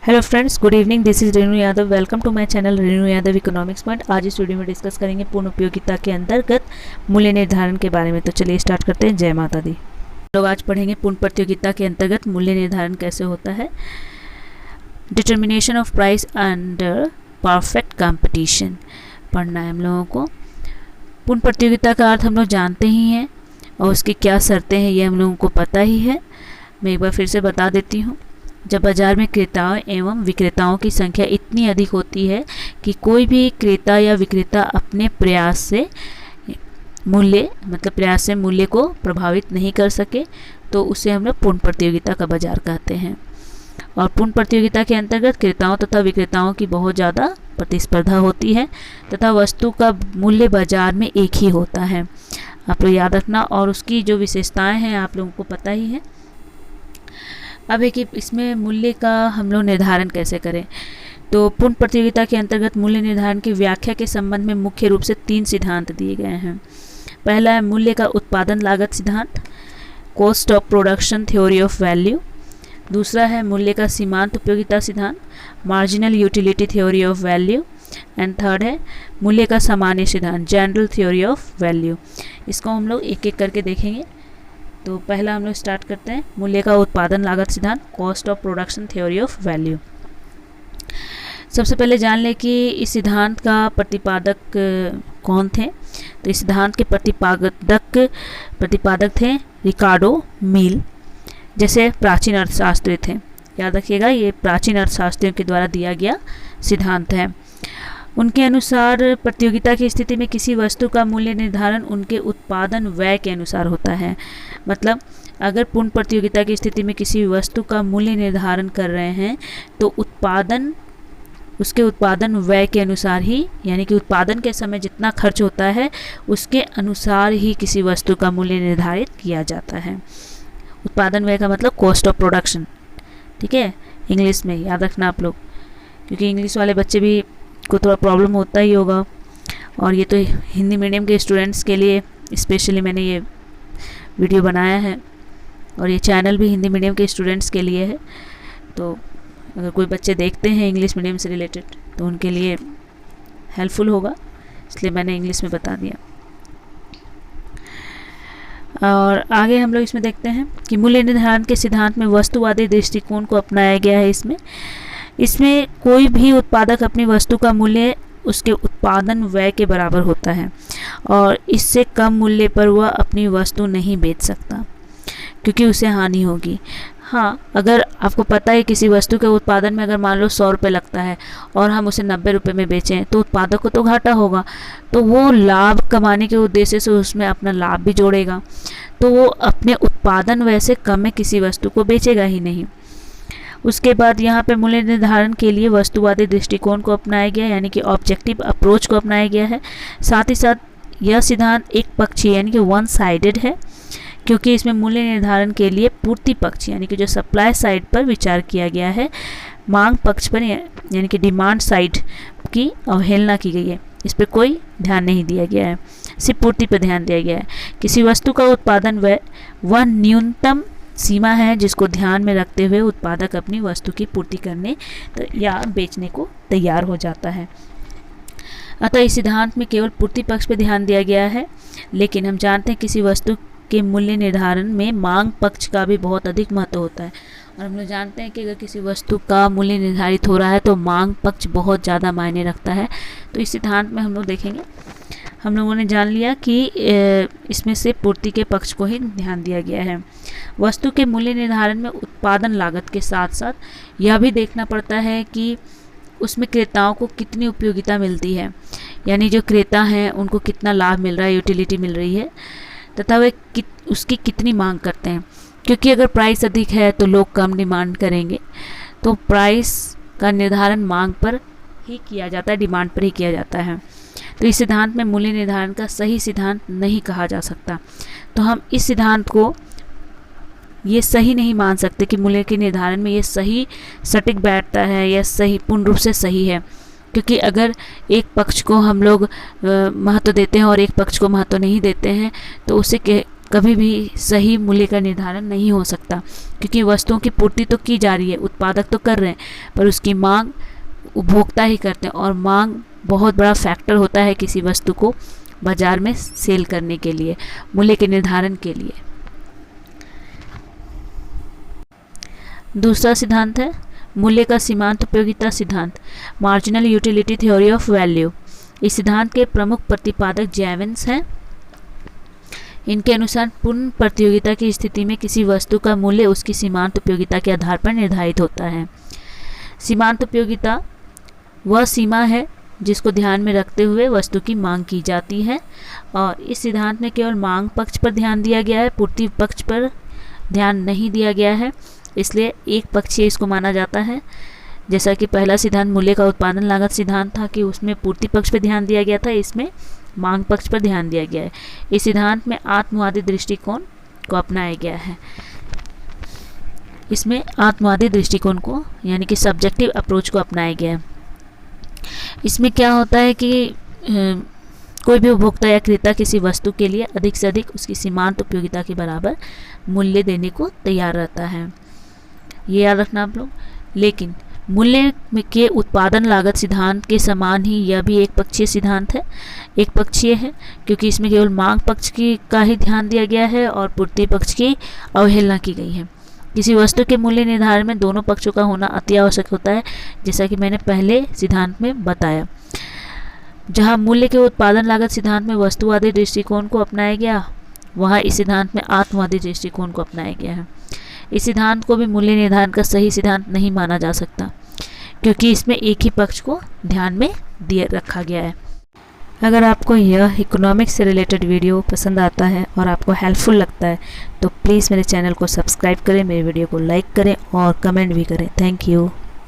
Hello friends, good evening. This is Renu Yadav. Welcome to my channel Renu Yadav economics point. आज इस video में discuss करेंगे पूर्ण उपयोगिता के अंतर्गत मूल्य निर्धारण के बारे में। तो चलिए स्टार्ट करते हैं। जय माता दी। लोग आज पढ़ेंगे पूर्ण प्रतियोगिता के अंतर्गत मूल्य निर्धारण कैसे होता है। Determination of price under perfect competition पढ़ना है हम लोगों को। पूर्ण प्रतियोगिता का अर्थ हम लोग जानते ही हैं और उसकी क्या शर्तें हैं ये हम लोगों को पता ही है। मैं एक बार फिर से बता देती हूँ। जब बाजार में क्रेताओं एवं विक्रेताओं की संख्या इतनी अधिक होती है कि कोई भी क्रेता या विक्रेता अपने प्रयास से मूल्य को प्रभावित नहीं कर सके तो उसे हम लोग पूर्ण प्रतियोगिता का बाजार कहते हैं। और पूर्ण प्रतियोगिता के अंतर्गत क्रेताओं तथा विक्रेताओं की बहुत ज़्यादा प्रतिस्पर्धा होती है तथा वस्तु का मूल्य बाजार में एक ही होता है। आप लोग याद रखना। और उसकी जो विशेषताएं हैं आप लोगों को पता ही है। अब है कि इसमें मूल्य का हम लोग निर्धारण कैसे करें। तो पूर्ण प्रतियोगिता के अंतर्गत मूल्य निर्धारण की व्याख्या के संबंध में मुख्य रूप से 3 सिद्धांत दिए गए हैं। पहला है मूल्य का उत्पादन लागत सिद्धांत, cost of production theory of value. दूसरा है मूल्य का सीमांत उपयोगिता सिद्धांत, marginal utility theory of value. And third है मूल्य का सामान्य सिद्धांत, जनरल थ्योरी ऑफ वैल्यू। इसको हम लोग एक एक करके देखेंगे। तो पहला हम लोग स्टार्ट करते हैं मूल्य का उत्पादन लागत सिद्धांत, cost of production theory of value. सबसे पहले जान लें कि इस सिद्धांत का प्रतिपादक कौन थे। तो इस सिद्धांत के प्रतिपादक थे रिकार्डो मिल जैसे प्राचीन अर्थशास्त्री थे। याद रखिएगा, ये प्राचीन अर्थशास्त्रियों के द्वारा दिया गया सिद्धांत है। उनके अनुसार प्रतियोगिता की स्थिति में किसी वस्तु का मूल्य निर्धारण उनके उत्पादन व्यय के अनुसार होता है। मतलब अगर पूर्ण प्रतियोगिता की स्थिति में किसी वस्तु का मूल्य निर्धारण कर रहे हैं तो उसके उत्पादन व्यय के अनुसार ही, यानी कि उत्पादन के समय जितना खर्च होता है उसके अनुसार ही किसी वस्तु का मूल्य निर्धारित किया जाता है। उत्पादन व्यय का मतलब कॉस्ट ऑफ प्रोडक्शन। ठीक है, इंग्लिश में याद रखना आप लोग, क्योंकि इंग्लिश वाले बच्चे भी को थोड़ा प्रॉब्लम होता ही होगा। और ये तो हिंदी मीडियम के स्टूडेंट्स के लिए स्पेशली मैंने ये वीडियो बनाया है और ये चैनल भी हिंदी मीडियम के स्टूडेंट्स के लिए है। तो अगर कोई बच्चे देखते हैं इंग्लिश मीडियम से रिलेटेड तो उनके लिए हेल्पफुल होगा, इसलिए मैंने इंग्लिश में बता दिया। और आगे हम लोग इसमें देखते हैं कि मूल्य निर्धारण के सिद्धांत में वस्तुवादी दृष्टिकोण को अपनाया गया है। इसमें कोई भी उत्पादक अपनी वस्तु का मूल्य उसके उत्पादन व्यय के बराबर होता है और इससे कम मूल्य पर वह अपनी वस्तु नहीं बेच सकता क्योंकि उसे हानि होगी। हाँ, अगर आपको पता है किसी वस्तु के उत्पादन में अगर मान लो 100 रुपये लगता है और हम उसे 90 रुपये में बेचें तो उत्पादक को तो घाटा होगा, तो वो लाभ कमाने के उद्देश्य से उसमें अपना लाभ भी जोड़ेगा, तो वो अपने उत्पादन व्यय से कम में किसी वस्तु को बेचेगा ही नहीं। उसके बाद यहाँ पे मूल्य निर्धारण के लिए वस्तुवादी दृष्टिकोण को अपनाया गया, यानी कि ऑब्जेक्टिव अप्रोच को अपनाया गया है। साथ ही साथ यह सिद्धांत एक पक्षीय यानी कि वन साइडेड है, क्योंकि इसमें मूल्य निर्धारण के लिए पूर्ति पक्ष यानी कि जो सप्लाई साइड पर विचार किया गया है, मांग पक्ष पर यानी कि डिमांड साइड की अवहेलना की गई है। इस पर कोई ध्यान नहीं दिया गया है, सिर्फ पूर्ति पर ध्यान दिया गया है। किसी वस्तु का उत्पादन व्यय वह न्यूनतम सीमा है जिसको ध्यान में रखते हुए उत्पादक अपनी वस्तु की पूर्ति करने या बेचने को तैयार हो जाता है। अतः इस सिद्धांत में केवल पूर्ति पक्ष पर ध्यान दिया गया है, लेकिन हम जानते हैं किसी वस्तु के मूल्य निर्धारण में मांग पक्ष का भी बहुत अधिक महत्व होता है। और हम लोग जानते हैं कि अगर किसी वस्तु का मूल्य निर्धारित हो रहा है तो मांग पक्ष बहुत ज़्यादा मायने रखता है। तो इस सिद्धांत में हम लोग देखेंगे, हम लोगों ने जान लिया कि इसमें से पूर्ति के पक्ष को ही ध्यान दिया गया है। वस्तु के मूल्य निर्धारण में उत्पादन लागत के साथ साथ यह भी देखना पड़ता है कि उसमें क्रेताओं को कितनी उपयोगिता मिलती है, यानी जो क्रेता हैं उनको कितना लाभ मिल रहा है, यूटिलिटी मिल रही है, तथा वे उसकी कितनी मांग करते हैं। क्योंकि अगर प्राइस अधिक है तो लोग कम डिमांड करेंगे, तो प्राइस का निर्धारण मांग पर ही किया जाता है, डिमांड पर ही किया जाता है। तो इस सिद्धांत में मूल्य निर्धारण का सही सिद्धांत नहीं कहा जा सकता। तो हम इस सिद्धांत को ये सही नहीं मान सकते कि मूल्य के निर्धारण में ये सही सटीक बैठता है या सही पूर्ण रूप से सही है, क्योंकि अगर एक पक्ष को हम लोग महत्व देते हैं और एक पक्ष को महत्व नहीं देते हैं तो उसे कभी भी सही मूल्य का निर्धारण नहीं हो सकता, क्योंकि वस्तुओं की पूर्ति तो की जा रही है, उत्पादक तो कर रहे हैं, पर उसकी मांग उपभोक्ता ही करते हैं, और मांग बहुत बड़ा फैक्टर होता है किसी वस्तु को बाजार में सेल करने के लिए, मूल्य के निर्धारण के लिए। दूसरा सिद्धांत है मूल्य का सीमांत उपयोगिता सिद्धांत, marginal utility theory of value. इस सिद्धांत के प्रमुख प्रतिपादक जैवेंस हैं। इनके अनुसार पूर्ण प्रतियोगिता की स्थिति में किसी वस्तु का मूल्य उसकी सीमांत उपयोगिता के आधार पर निर्धारित होता है। सीमांत उपयोगिता वह सीमा है जिसको ध्यान में रखते हुए वस्तु की मांग की जाती है, और इस सिद्धांत में केवल मांग पक्ष पर ध्यान दिया गया है, पूर्ति पक्ष पर ध्यान नहीं दिया गया है, इसलिए एक पक्षीय इसको माना जाता है। जैसा कि पहला सिद्धांत मूल्य का उत्पादन लागत सिद्धांत था कि उसमें पूर्ति पक्ष पर ध्यान दिया गया था, इसमें मांग पक्ष पर ध्यान दिया गया है। इस सिद्धांत में आत्मवादी दृष्टिकोण को अपनाया गया है। इसमें आत्मवादी दृष्टिकोण को यानी कि सब्जेक्टिव अप्रोच को अपनाया गया है। इसमें क्या होता है कि कोई भी उपभोक्ता या क्रेता किसी वस्तु के लिए अधिक से अधिक उसकी सीमांत उपयोगिता के बराबर मूल्य देने को तैयार रहता है, ये याद रखना आप लोग। लेकिन मूल्य के उत्पादन लागत सिद्धांत के समान ही यह भी एक पक्षीय सिद्धांत है। एक पक्षीय है क्योंकि इसमें केवल मांग पक्ष की का ही ध्यान दिया गया है और पूर्ति पक्ष की अवहेलना की गई है। किसी वस्तु के मूल्य निर्धारण में दोनों पक्षों का होना अति आवश्यक होता है, जैसा कि मैंने पहले सिद्धांत में बताया। जहां मूल्य के उत्पादन लागत सिद्धांत में वस्तुवादी दृष्टिकोण को अपनाया गया, वहां इस सिद्धांत में आत्मवादी दृष्टिकोण को अपनाया गया है। इस सिद्धांत को भी मूल्य निर्धारण का सही सिद्धांत नहीं माना जा सकता, क्योंकि इसमें एक ही पक्ष को ध्यान में दिए रखा गया है। अगर आपको यह इकोनॉमिक्स से रिलेटेड वीडियो पसंद आता है और आपको हेल्पफुल लगता है तो प्लीज़ मेरे चैनल को सब्सक्राइब करें, मेरे वीडियो को लाइक करें और कमेंट भी करें। Thank you.